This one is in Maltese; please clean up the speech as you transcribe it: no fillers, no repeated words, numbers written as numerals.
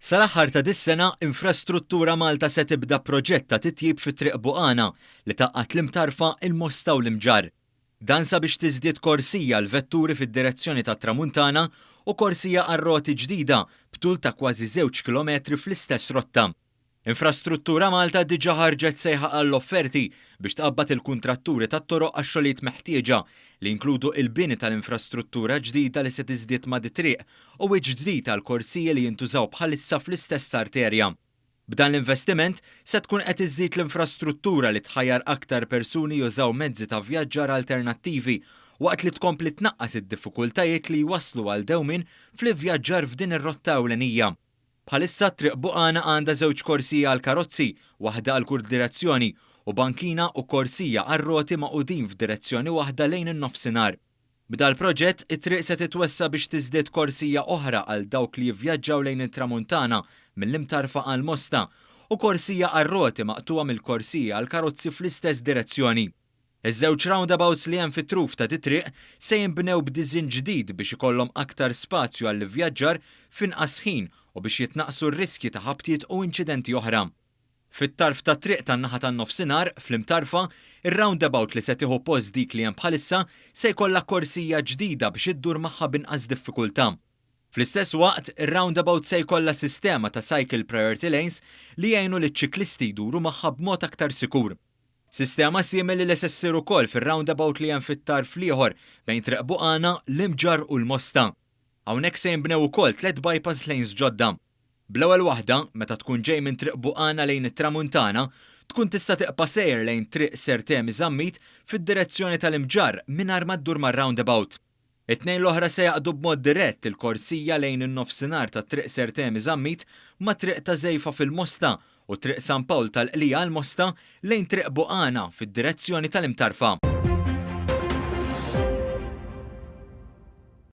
Sal-aħħar ta' dis-sena, Infrastruttura Malta se tibda proġett ta' titjib fit-Triq Buqana li taqqat l-imtarfa il-Mosta u l-Imġarr. Dan sabiex tiżdied korsija l-vetturi fid-direzzjoni tat-Tramuntana u korsija għar-roti ġdida b'tul ta' kważi 2 kilometri fl-istess rotta. Infrastruttura Malta diġà ħarġet sejħa għall-offerti biex tqabbad il-kuntratturi tat-toroq għax-xogħlijiet meħtieġa li jinkludu il-bini tal-infrastruttura ġdida li se tiżdied ma' triq u wiċċ ġdid għall-korsiji li jintużaw bħalissa fl-istess arterja. B'dan l-investiment se tkun qed iżżid l-infrastruttura li tħajjar aktar persuni jużaw mezzi ta' vjaġġar alternattivi waqt li tkompli tnaqqas id-diffikultajiet li jwasslu għal dewmien fl-ivvjaġġar f'din ir-rotta ewlenija. Bħalissa Triq Buqana għandha 2 korsija għal karozzi, waħda għal kull direzzjoni u bankina u korsija għar-roti maqudin f'direzzjoni waħda lejn in-nofsinhar. B'dal-proġett it-triq se titwessa biex tiżdied korsija oħra għal dawk li jivvjaġġaw lejn it-Tramuntana mill-Imtarfa għal Mosta u korsija għar-roti maqtuha mill-korsija għal karozzi fl-istess direzzjoni. Iż-żewġ roundabouts li hemm fit-truf ta' triq se jinbnew b'diżinn ġdid biex ikollhom aktar spazju għall-ivvjaġġar f'inqas ħin u biex jitnaqsu r-riskji ta' ħabtiet u inċidenti oħra. Fit-tarf ta' triq tan-naħa tan-nofsinhar fl-Imtarfa, ir-roundabout li se tieħu post dik li hemm bħalissa se jkollha korsija ġdida biex iddur magħha b'inqas diffikultà. Fl-istess waqt, ir-roundabout se jkollha sistema ta' cycle priority lanes li jgħinu liċ-ċiklisti jduru magħha b'mod aktar sikur. Sistema simili li se ssir ukoll fir-roundabout li hemm fit-tarf ieħor bejn Triq Buqana, l-Imġarr u l-Mosta. Hawnhekk se jinbnew ukoll 3 bypass lanes ġodda. Bl-ewwel waħda, meta tkun ġej minn Triq Buqana lejn it-Tramuntana, tkun tista' teqpa' sejr lejn Triq Sertemi Żammit fid-direzzjoni tal-Imġarr mingħajr ma ddur mar-roundabout. It-tnejn l-oħra se jaqdu b'mod dirett il-korsija lejn in-nofsinhar ta' Triq Sertemi Żammit ma' Triq ta' Żejfa fil-Mosta u Triq San Pawl tal-Qlija għall-Mosta lejn Triq Buqana fid-direzzjoni tal-Imtarfa.